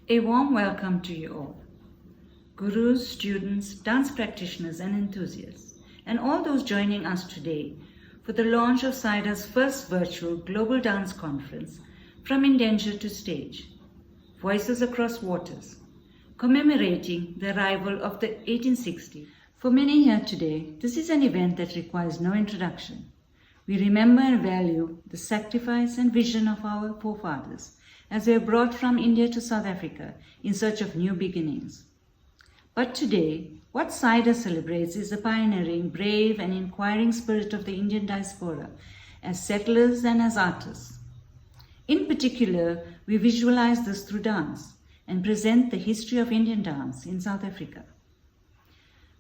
A warm welcome to you all, gurus, students, dance practitioners and enthusiasts, and all those joining us today for the launch of SAIDA's first virtual global dance conference, From Indenture to Stage, Voices Across Waters, commemorating the arrival of the 1860. For many here today, this is an event that requires no introduction. We remember and value the sacrifice and vision of our forefathers as they were brought from India to South Africa in search of new beginnings. But today, what SAIDA celebrates is the pioneering, brave and inquiring spirit of the Indian diaspora as settlers and as artists. In particular, we visualize this through dance and present the history of Indian dance in South Africa.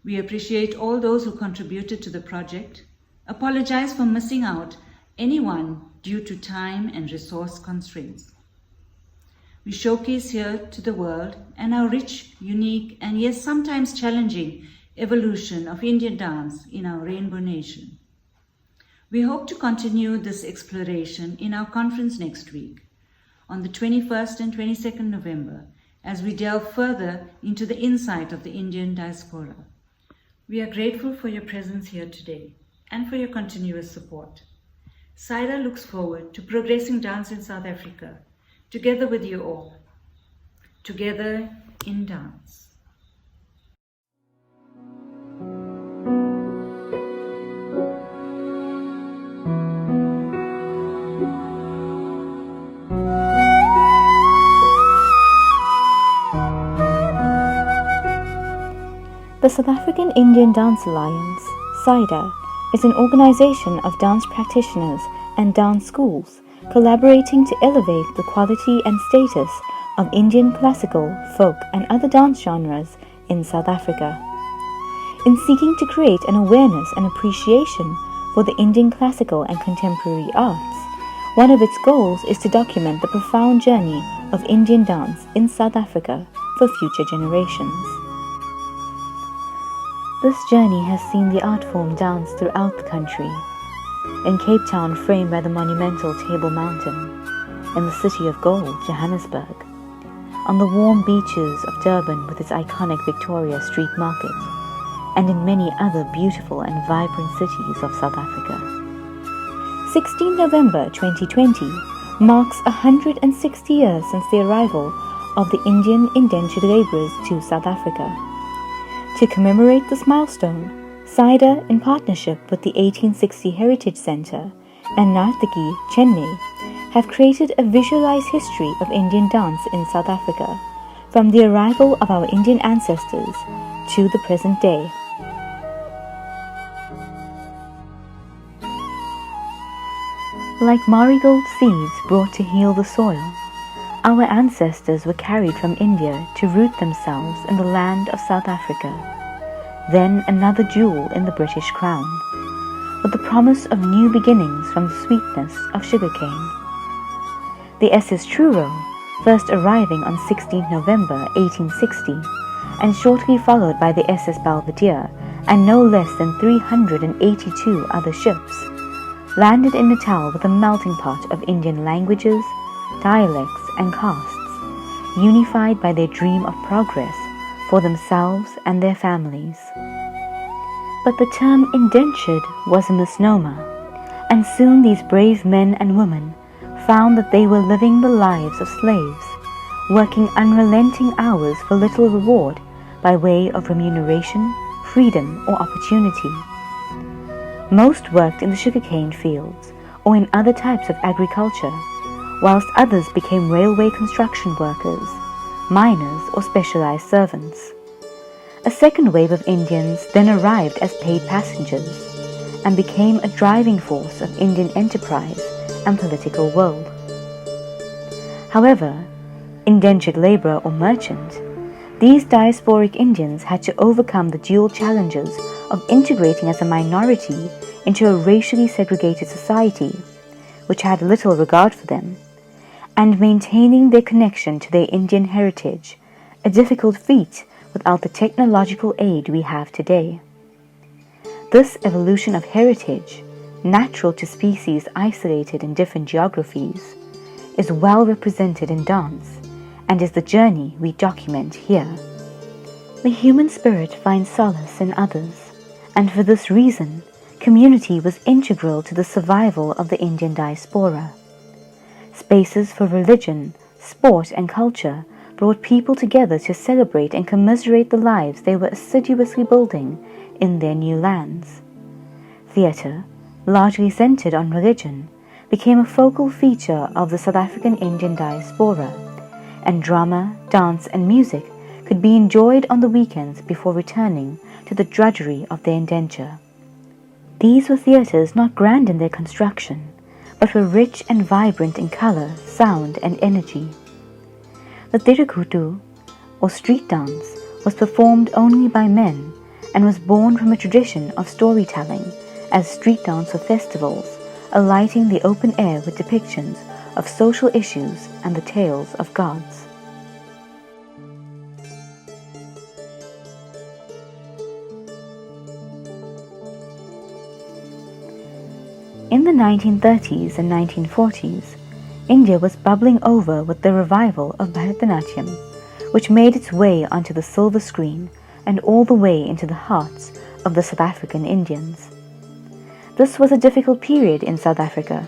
We appreciate all those who contributed to the project, apologize for missing out anyone due to time and resource constraints. We showcase here to the world and our rich, unique, and yes, sometimes challenging evolution of Indian dance in our rainbow nation. We hope to continue this exploration in our conference next week, on the 21st and 22nd November, as we delve further into the insight of the Indian diaspora. We are grateful for your presence here today and for your continuous support. SAIDA looks forward to progressing dance in South Africa, together with you all, together in dance. The South African Indian Dance Alliance, SAIDA, is an organization of dance practitioners and dance schools collaborating to elevate the quality and status of Indian classical, folk and other dance genres in South Africa. In seeking to create an awareness and appreciation for the Indian classical and contemporary arts, one of its goals is to document the profound journey of Indian dance in South Africa for future generations. This journey has seen the art form dance throughout the country. In Cape Town, framed by the monumental Table Mountain, in the city of gold, Johannesburg, on the warm beaches of Durban with its iconic Victoria Street Market, and in many other beautiful and vibrant cities of South Africa. 16 November 2020 marks 160 years since the arrival of the Indian indentured labourers to South Africa. To commemorate this milestone, SAIDA, in partnership with the 1860 Heritage Centre and Narrated, Chennai, have created a visualized history of Indian dance in South Africa, from the arrival of our Indian ancestors to the present day. Like marigold seeds brought to heal the soil, our ancestors were carried from India to root themselves in the land of South Africa, then another jewel in the British crown, with the promise of new beginnings from the sweetness of sugarcane. The SS Truro, first arriving on 16 November 1860, and shortly followed by the SS Belvedere and no less than 382 other ships, landed in Natal with a melting pot of Indian languages, dialects and castes, unified by their dream of progress for themselves and their families. But the term indentured was a misnomer, and soon these brave men and women found that they were living the lives of slaves, working unrelenting hours for little reward by way of remuneration, freedom or opportunity. Most worked in the sugarcane fields or in other types of agriculture, whilst others became railway construction workers, miners or specialized servants. A second wave of Indians then arrived as paid passengers and became a driving force of Indian enterprise and political world. However, indentured laborer or merchant, these diasporic Indians had to overcome the dual challenges of integrating as a minority into a racially segregated society, which had little regard for them, and maintaining their connection to their Indian heritage, a difficult feat without the technological aid we have today. This evolution of heritage, natural to species isolated in different geographies, is well represented in dance and is the journey we document here. The human spirit finds solace in others, and for this reason, community was integral to the survival of the Indian diaspora. Spaces for religion, sport, and culture brought people together to celebrate and commiserate the lives they were assiduously building in their new lands. Theatre, largely centered on religion, became a focal feature of the South African Indian diaspora, and drama, dance, and music could be enjoyed on the weekends before returning to the drudgery of their indenture. These were theatres not grand in their construction, but were rich and vibrant in colour, sound, and energy. The Tirukutu, or street dance, was performed only by men and was born from a tradition of storytelling as street dance or festivals, alighting the open air with depictions of social issues and the tales of gods. In the 1930s and 1940s, India was bubbling over with the revival of Bharatanatyam, which made its way onto the silver screen and all the way into the hearts of the South African Indians. This was a difficult period in South Africa,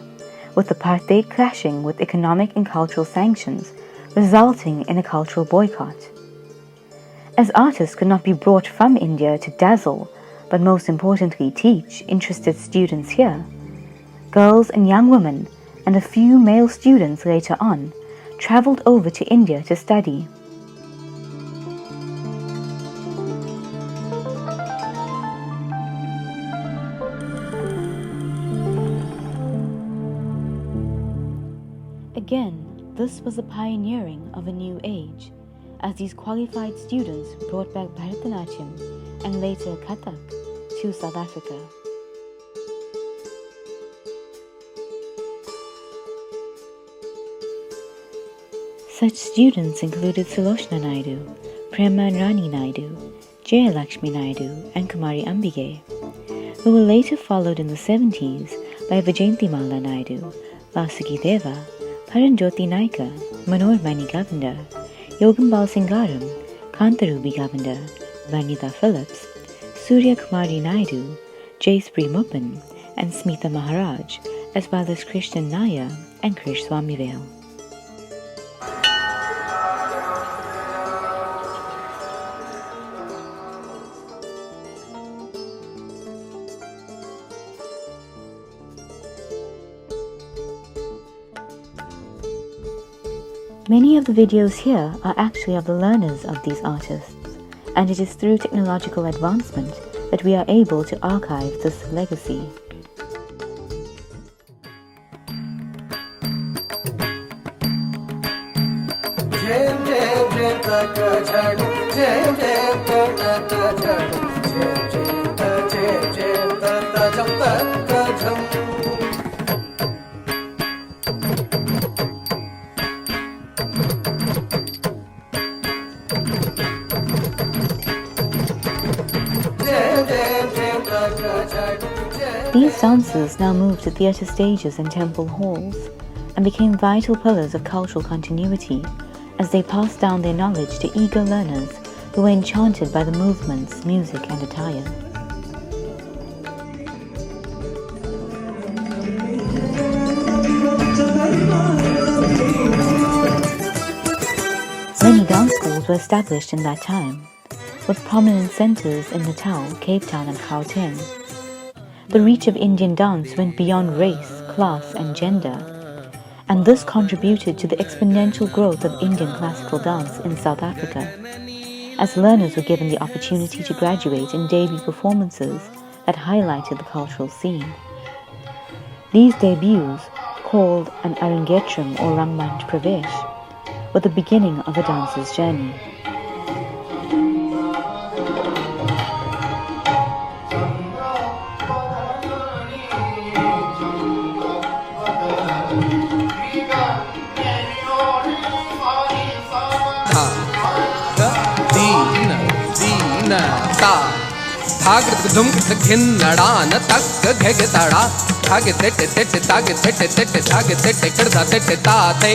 with apartheid clashing with economic and cultural sanctions, resulting in a cultural boycott. As artists could not be brought from India to dazzle, but most importantly teach interested students here, girls and young women, and a few male students later on, travelled over to India to study. Again, this was the pioneering of a new age, as these qualified students brought back Bharatanatyam and later Kathak to South Africa. Such students included Sulochana Naidu, Prema Rani Naidu, Jayalakshmi Naidu, and Kumari Ambige, who were later followed in the 70s by Vijayantimala Naidu, Vasugi Devar, Paranjoti Naika, Manoharmani Govender, Yogambal Singaram, Kantarubi Govender, Vanita Phillips, Surya Kumari Naidu, Jayspree Mupan, and Smita Maharaj, as well as Krishnan Naya and Krish Swamivel. Many of the videos here are actually of the learners of these artists, and it is through technological advancement that we are able to archive this legacy. These dances now moved to theatre stages and temple halls, and became vital pillars of cultural continuity as they passed down their knowledge to eager learners who were enchanted by the movements, music, and attire. Many dance schools were established in that time, with prominent centres in Natal, Cape Town, and Gauteng. The reach of Indian dance went beyond race, class, and gender, and this contributed to the exponential growth of Indian classical dance in South Africa, as learners were given the opportunity to graduate in debut performances that highlighted the cultural scene. These debuts, called an Arangetram or Rangmanch Pravesh, were the beginning of a dancer's journey. Thag dum khin nadan tak gheg tada thag tet tet tag tet tet thag tet tet kada tet ta te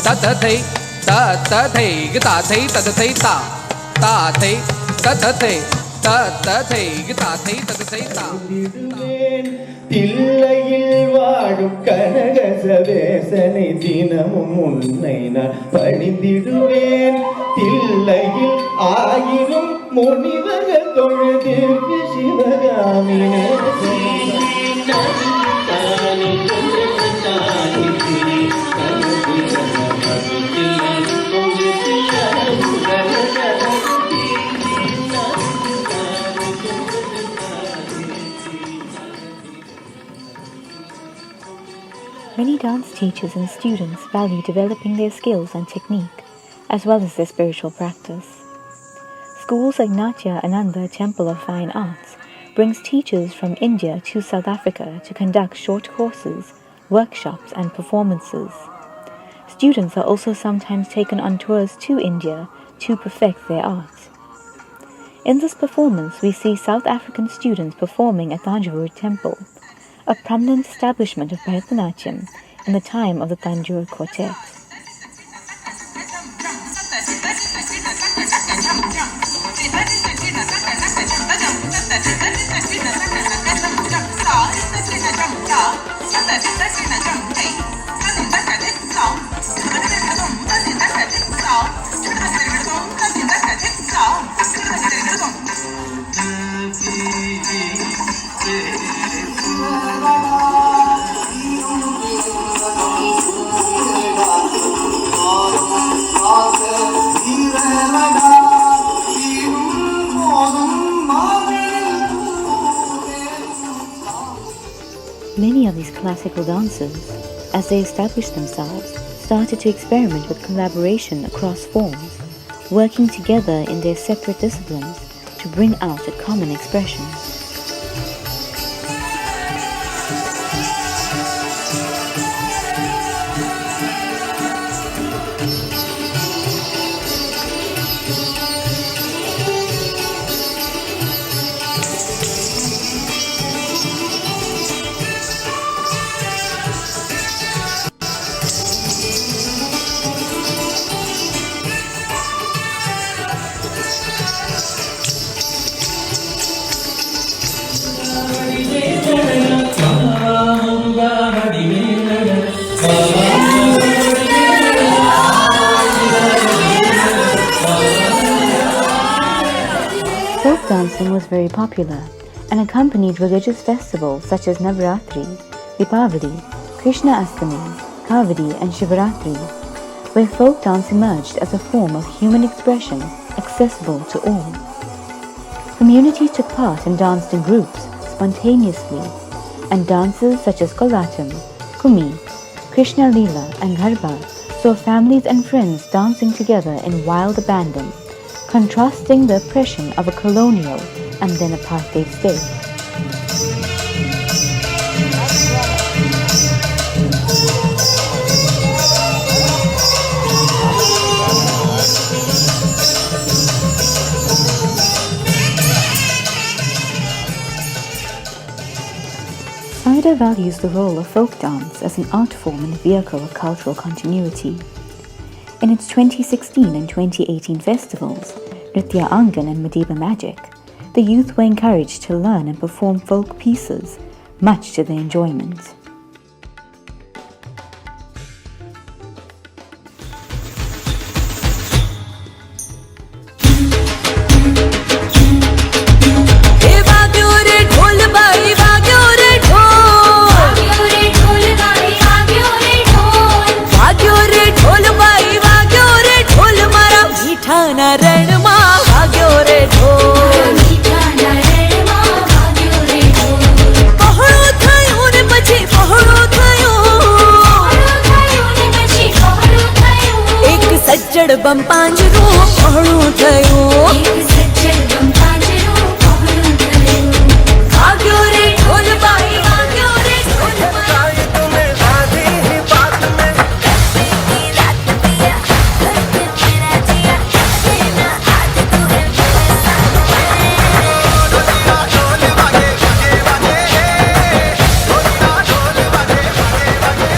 ta ta te ta ta thei ga ta thei ta ta thei ta ta thei ta ta thei ta ta thei ga ta thei ta ta thei ta தில்லையில் வாழும் கனக சவேசனை தினமும் உன்னை நான் பணிந்திடுவேன் தில்லையில் ஆயிரம் முனிவர்கள் தொழுது சிவகாமினே Many dance teachers and students value developing their skills and technique, as well as their spiritual practice. Schools like Natya Ananda Temple of Fine Arts brings teachers from India to South Africa to conduct short courses, workshops and performances. Students are also sometimes taken on tours to India to perfect their art. In this performance, we see South African students performing at Tanjore Temple, a prominent establishment of Bharatanatyam in the time of the Tanjore Quartet. Many of these classical dancers, as they established themselves, started to experiment with collaboration across forms, working together in their separate disciplines to bring out a common expression. Folk dancing was very popular and accompanied religious festivals such as Navaratri, Deepavali, Krishna Astami, Kavadi and Shivaratri, where folk dance emerged as a form of human expression accessible to all. Communities took part and danced in groups, spontaneously, and dances such as Kolatam, Kumi, Krishna Leela and Garba saw families and friends dancing together in wild abandon, contrasting the oppression of a colonial and then apartheid state. SAIDA values the role of folk dance as an art form and vehicle of cultural continuity. In its 2016 and 2018 festivals, Nritya Angan and Madiba Magic, the youth were encouraged to learn and perform folk pieces, much to their enjoyment. बम पांजरो पहड़ो थयो एक सज्जन बम पांजरो पहड़ो थयो भाग्यो रे ढोल by भाग्यो रे ढोल by तुम्हें आधी ही बात में करने की रात पिया करके मेरा जिया देना आज तू है मेरे साथ ढोलिया ढोल बाजे बाजे बाजे ढोलिया ढोल बाजे बाजे बाजे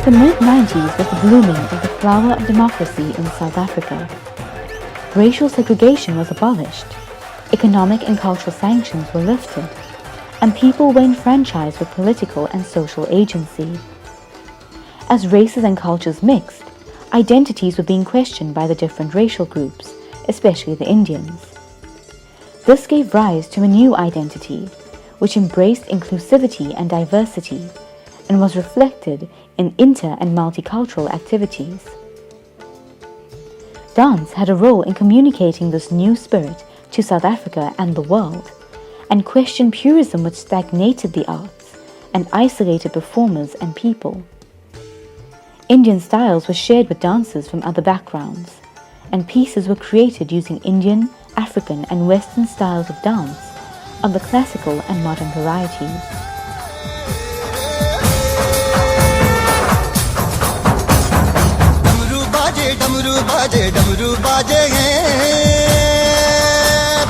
The mid-90s was the blooming of the flower of democracy in South Africa. Racial segregation was abolished, economic and cultural sanctions were lifted, and people were enfranchised with political and social agency. As races and cultures mixed, identities were being questioned by the different racial groups, especially the Indians. This gave rise to a new identity, which embraced inclusivity and diversity, and was reflected in inter- and multicultural activities. Dance had a role in communicating this new spirit to South Africa and the world, and questioned purism which stagnated the arts and isolated performers and people. Indian styles were shared with dancers from other backgrounds, and pieces were created using Indian, African and Western styles of dance of the classical and modern varieties. डमरू बाजे हैं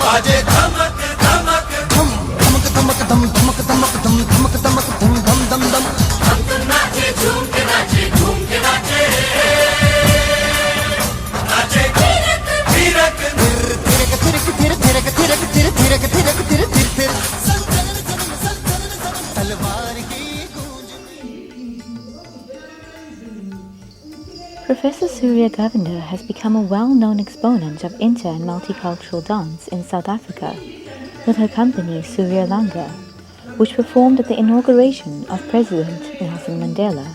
बाजे धमक धमक धम धमक धमक धम धमक धमक धम धमक धमक धम धम धम धम हम तो नाचे झूम के नाचे नाचे धीरक धीरक धीरक धीरक धीरक धीरक धीरक धीरक धीरक धीरक धीरक तलवार की Professor Surya Govender has become a well-known exponent of inter- and multicultural dance in South Africa with her company Surya Langa, which performed at the inauguration of President Nelson Mandela.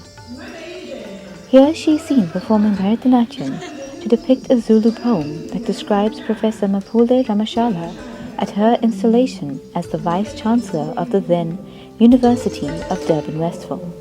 Here she is seen performing Bharatanatyam to depict a Zulu poem that describes Professor Mapule Ramashala at her installation as the Vice-Chancellor of the then University of Durban-Westville.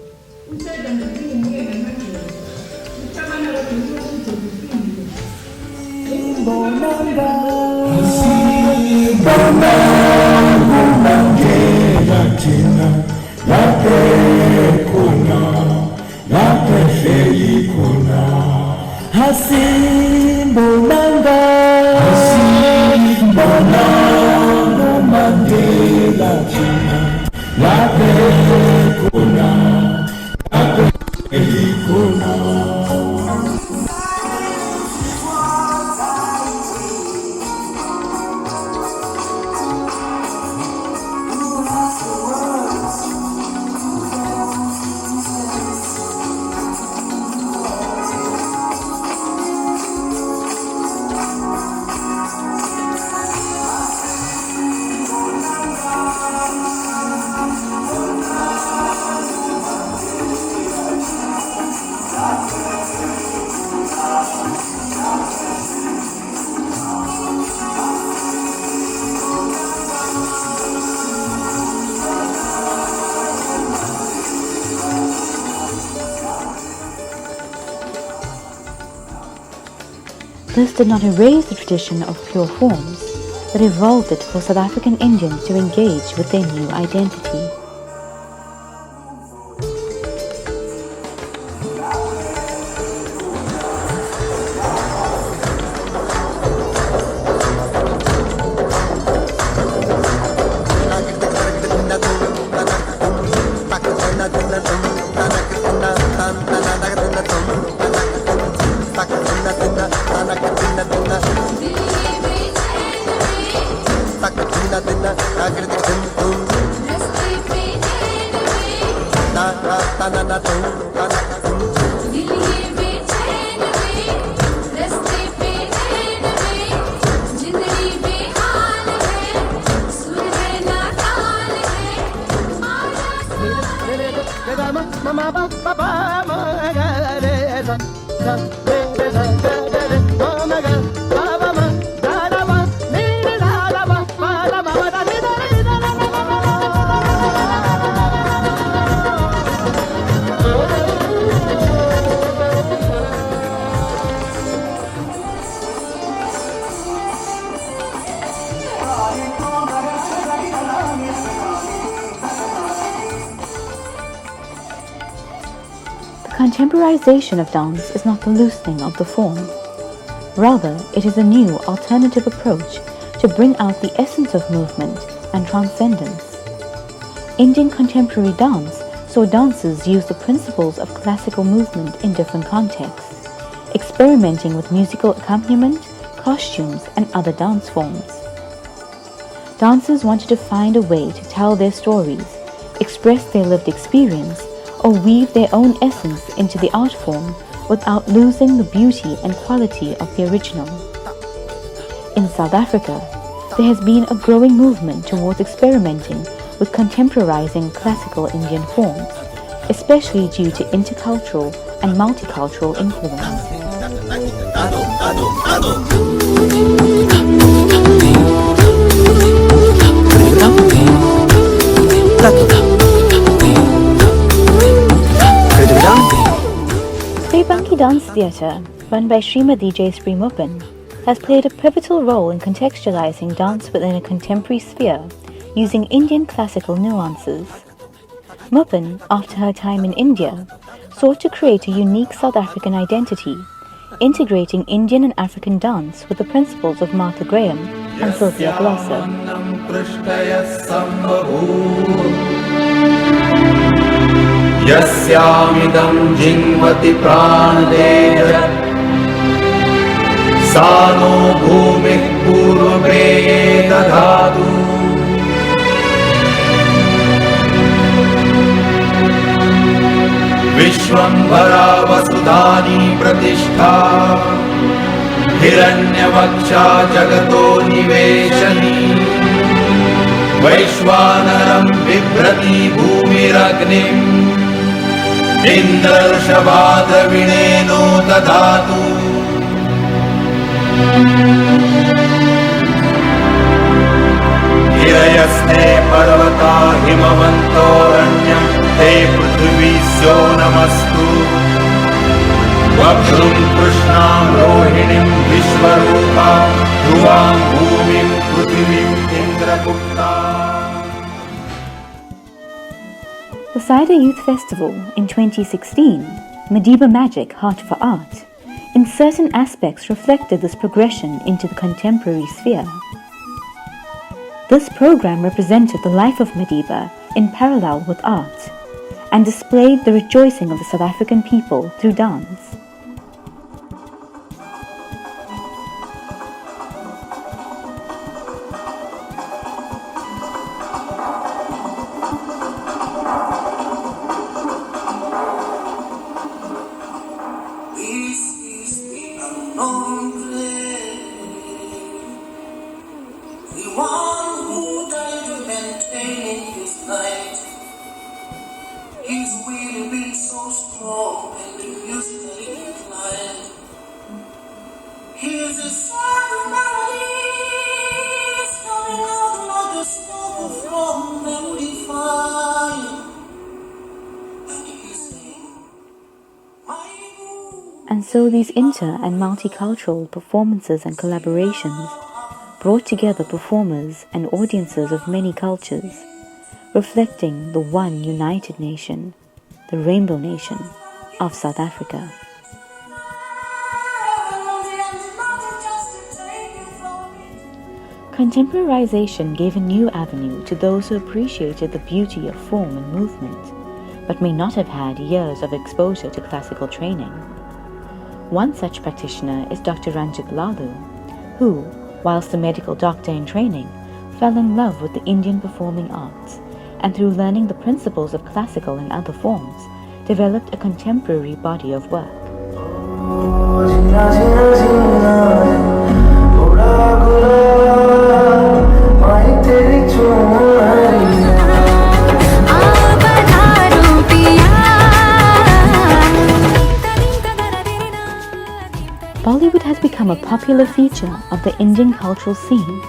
This did not erase the tradition of pure forms, but evolved it for South African Indians to engage with their new identity. Contemporization of dance is not the loosening of the form. Rather, it is a new, alternative approach to bring out the essence of movement and transcendence. Indian contemporary dance so dancers use the principles of classical movement in different contexts, experimenting with musical accompaniment, costumes, and other dance forms. Dancers wanted to find a way to tell their stories, express their lived experience, or weave their own essence into the art form without losing the beauty and quality of the original. In South Africa, there has been a growing movement towards experimenting with contemporizing classical Indian forms, especially due to intercultural and multicultural influence. Sribanki Dance Theatre, run by Srimati Jayashree Mupan, has played a pivotal role in contextualizing dance within a contemporary sphere using Indian classical nuances. Mupan, after her time in India, sought to create a unique South African identity, integrating Indian and African dance with the principles of Martha Graham and Sylvia Glosser. Yasyamidam jingvati pranadeyat Sano bhumik purvabreye dadhatu Vishwambhara vasudhani pratishtha Hiranyavaksha jagato niveshani Vaishvanaram bibrati bhumiragnim Indarshabhadravino dadhatu Hirayasne parvata himavantoranyam Te prithvisyo namastu Vabhrum krishnam rohinim vishvarupa Dhruvam bhumim prithvim indragupta. The SAIDA Youth Festival in 2016, Madiba Magic Heart for Art, in certain aspects reflected this progression into the contemporary sphere. This program represented the life of Madiba in parallel with art, and displayed the rejoicing of the South African people through dance. And so these inter- and multicultural performances and collaborations brought together performers and audiences of many cultures, reflecting the one united nation, the Rainbow Nation of South Africa. Contemporarization gave a new avenue to those who appreciated the beauty of form and movement, but may not have had years of exposure to classical training. One such practitioner is Dr. Ranjit Lalu, who, whilst a medical doctor in training, fell in love with the Indian performing arts, and through learning the principles of classical and other forms, developed a contemporary body of work. Bollywood has become a popular feature of the Indian cultural scene,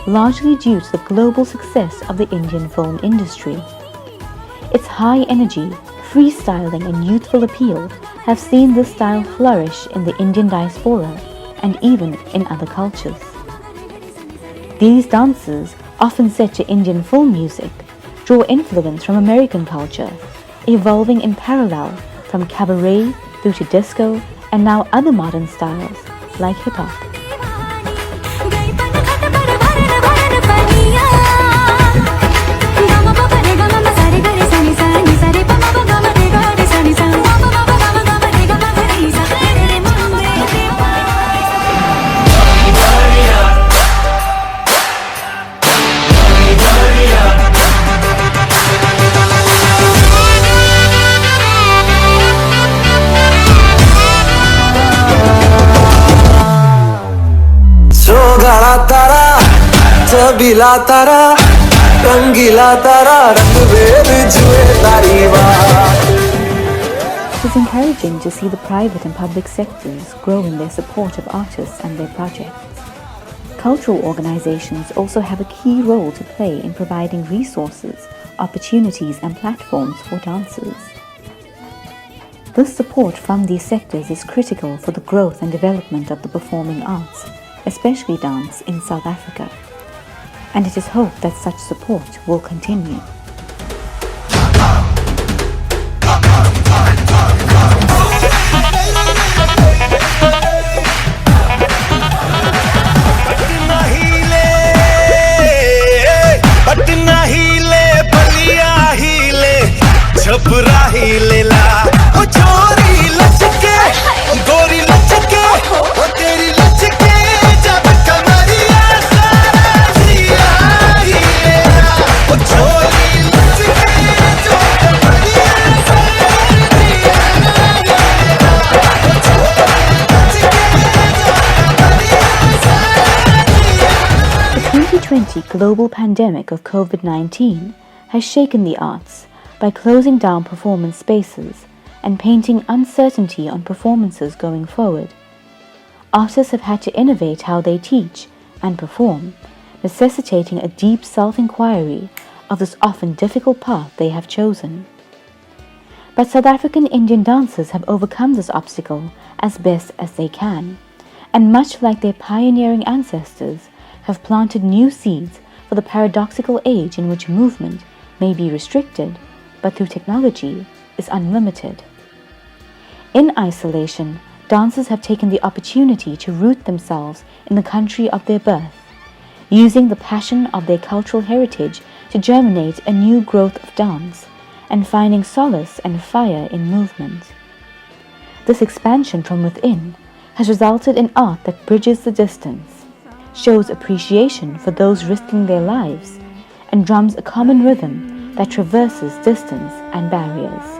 largely due to the global success of the Indian film industry. Its high energy, freestyling and youthful appeal have seen this style flourish in the Indian diaspora and even in other cultures. These dances, often set to Indian film music, draw influence from American culture, evolving in parallel from cabaret through to disco and now other modern styles like hip-hop. रंगीला तारा रंग वेद जुए तारी बात. It is encouraging to see the private and public sectors grow in their support of artists and their projects. Cultural organizations also have a key role to play in providing resources, opportunities and platforms for dancers. This support from these sectors is critical for the growth and development of the performing arts, especially dance in South Africa. And it is hoped that such support will continue. Patna हिले बलिया हिले छपरा हिलेला ओ छोरी लचके गोरी लचके ओ तेरी लचके जब कमरिया सारा जिया हिलेला ओ छोरी लचके जो कमरिया सारा जिया हिलेला ओ छोरी लचके जो कमरिया सारा जिया. The 2020 global pandemic of COVID-19 has shaken the arts by closing down performance spaces and painting uncertainty on performances going forward. Artists have had to innovate how they teach and perform, necessitating a deep self-inquiry of this often difficult path they have chosen. But South African Indian dancers have overcome this obstacle as best as they can, and much like their pioneering ancestors, have planted new seeds for the paradoxical age in which movement may be restricted, but through technology is unlimited. In isolation, dancers have taken the opportunity to root themselves in the country of their birth, using the passion of their cultural heritage to germinate a new growth of dance, and finding solace and fire in movement. This expansion from within has resulted in art that bridges the distance, shows appreciation for those risking their lives, and drums a common rhythm that traverses distance and barriers.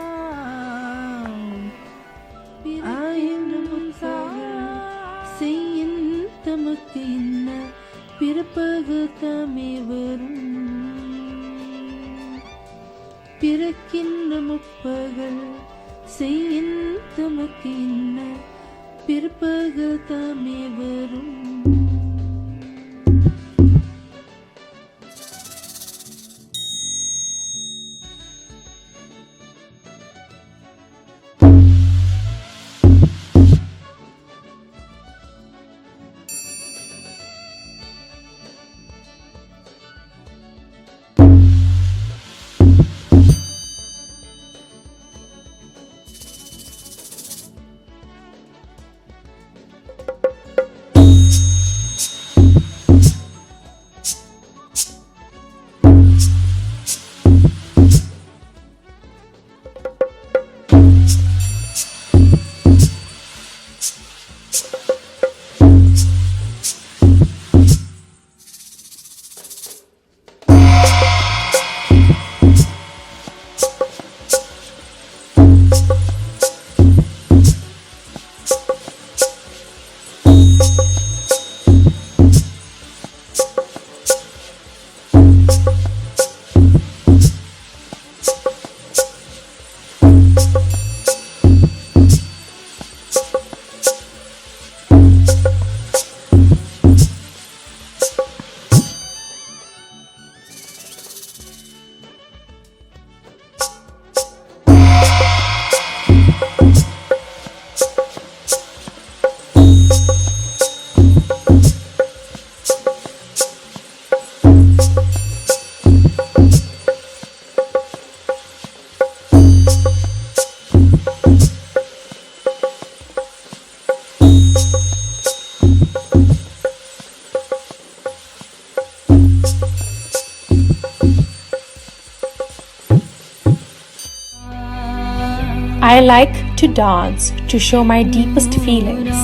I like to dance to show my deepest feelings,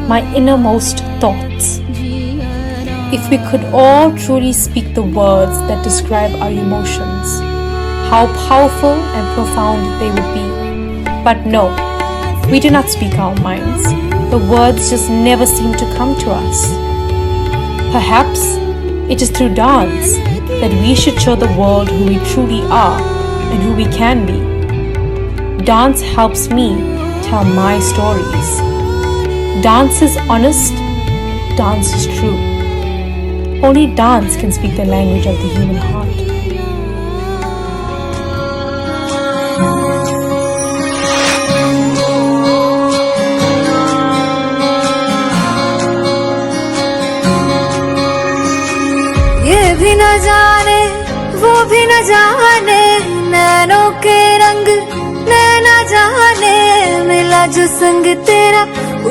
my innermost thoughts. If we could all truly speak the words that describe our emotions, how powerful and profound they would be. But no, we do not speak our minds. The words just never seem to come to us. Perhaps It is through dance that we should show the world who we truly are and who we can be. Dance helps me tell my stories. Dance is honest, dance is true. Only dance can speak the language of the human heart. ये भी न जाने वो भी न जाने नैनों के रंग नैना जाने मिला जो संग तेरा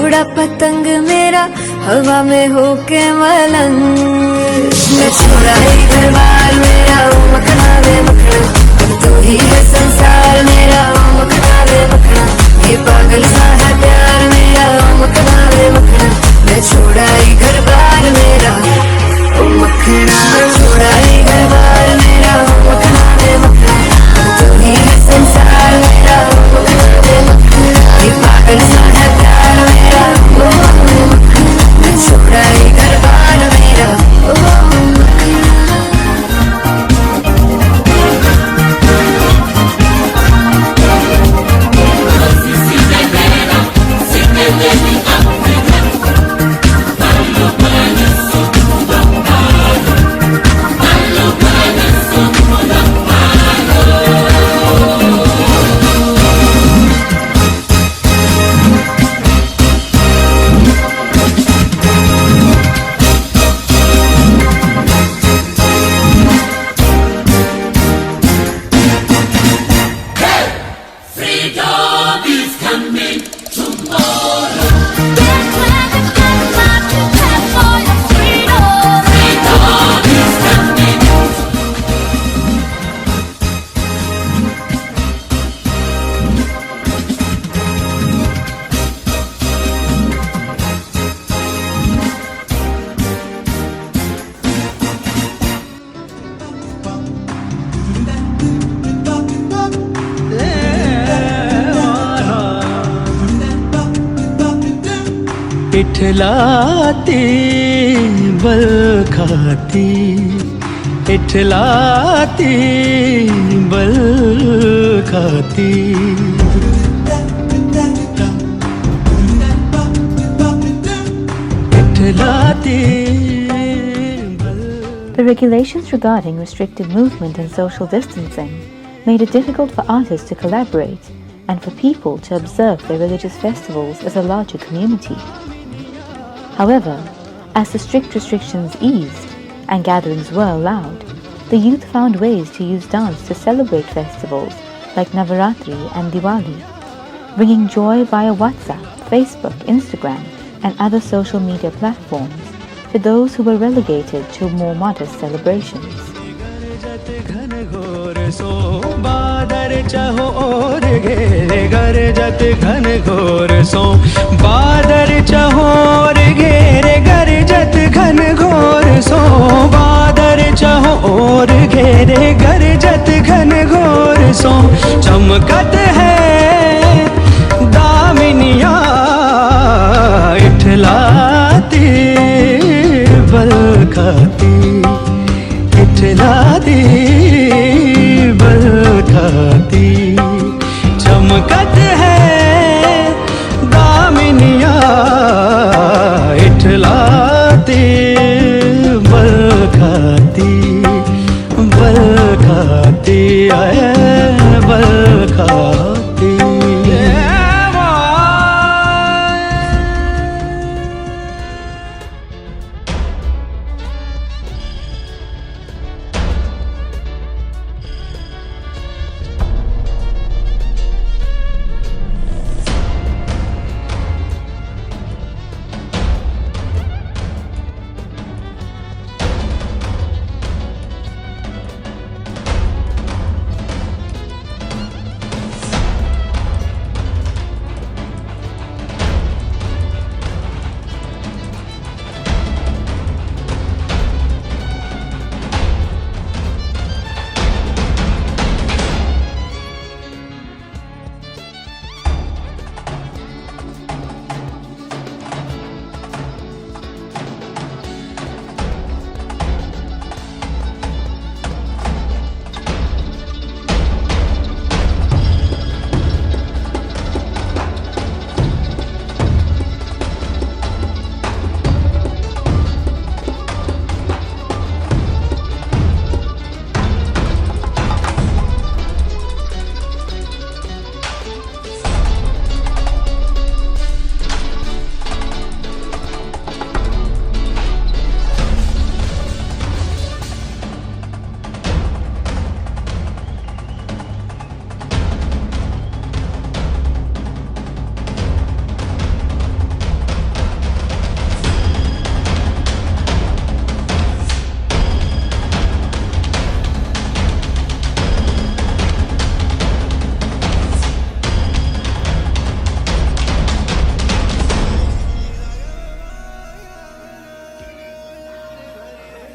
उड़ा पतंग मेरा हवा में होके मलंग मैं छोड़ा ही घर बार मेरा ओ मखना वे मखना तू ही है संसार मेरा ओ मखना वे मखना ये पागल सा है प्यार मेरा ओ मखना वे मखना मैं छोड़ा ही घर बार मेरा ओ मखना छोड़ा ही घर बार मेरा ओ मखना वे मखना तू ही है संसार मेरा ओ मखना वे मखना ये पागल सा है प्यार मेरा ओ मखना मैं छोड़ा ही घर बार मेरा ओ इठलाती बल खाती इठलाती बल खाती इठलाती The regulations regarding restricted movement and social distancing made it difficult for artists to collaborate and for people to observe their religious festivals as a larger community. However, as the strict restrictions eased and gatherings were allowed, the youth found ways to use dance to celebrate festivals like Navaratri and Diwali, bringing joy via WhatsApp, Facebook, Instagram, and other social media platforms to those who were relegated to more modest celebrations. बादर चाहो और घेरे घर जत घन घोर सो बादर चाहो और घेरे घर जत घन घोर सो बादर चाहो और घेरे घर जत घन घोर सो चमकत है दामिनिया इठलाती बल खाती इठलाती बल खाती चमकत है दामिनिया इठलाती बल खाती आए बल खाती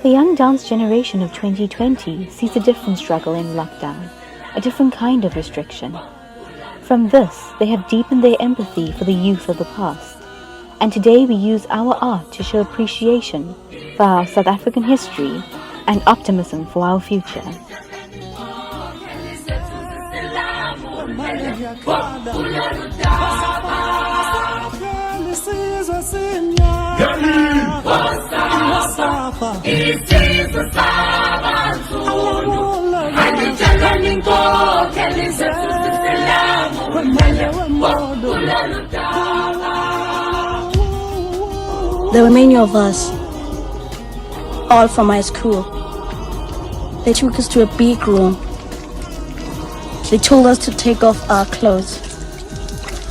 The young dance generation of 2020 sees a different struggle in lockdown, a different kind of restriction. From this, they have deepened their empathy for the youth of the past, and today we use our art to show appreciation for our South African history and optimism for our future. There were many of us, all from my school. They took us to a big room. They told us to take off our clothes,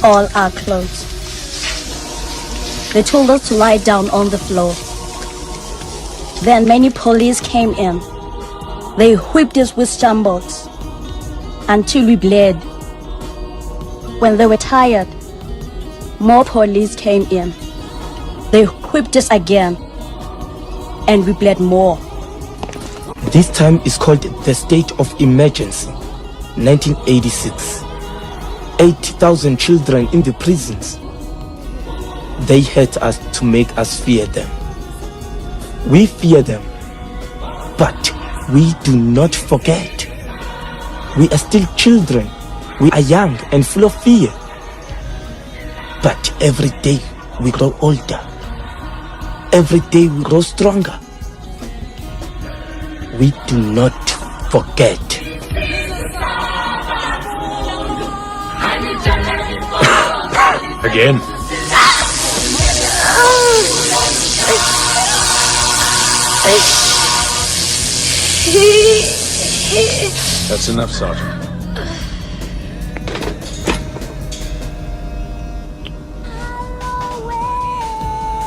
all our clothes. They told us to lie down on the floor. Then many police came in. They whipped us with stumbles until we bled. When they were tired, more police came in. They whipped us again, and we bled more. This time is called the state of emergency, 1986. 80,000 children in the prisons. They hurt us to make us fear them. We fear them, but we do not forget. We are still children. We are young and full of fear. But every day we grow older. Every day we grow stronger. We do not forget. Again. That's enough, Sergeant.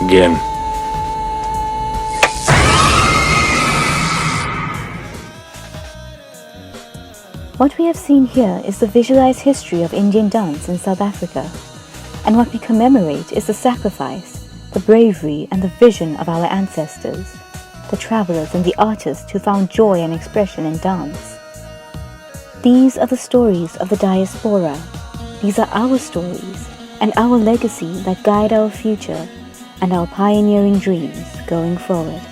Again. What we have seen here is the visualized history of Indian dance in South Africa, and what we commemorate is the sacrifice, the bravery and the vision of our ancestors, the travelers and the artists who found joy and expression in dance. These are the stories of the diaspora. These are our stories and our legacy that guide our future and our pioneering dreams going forward.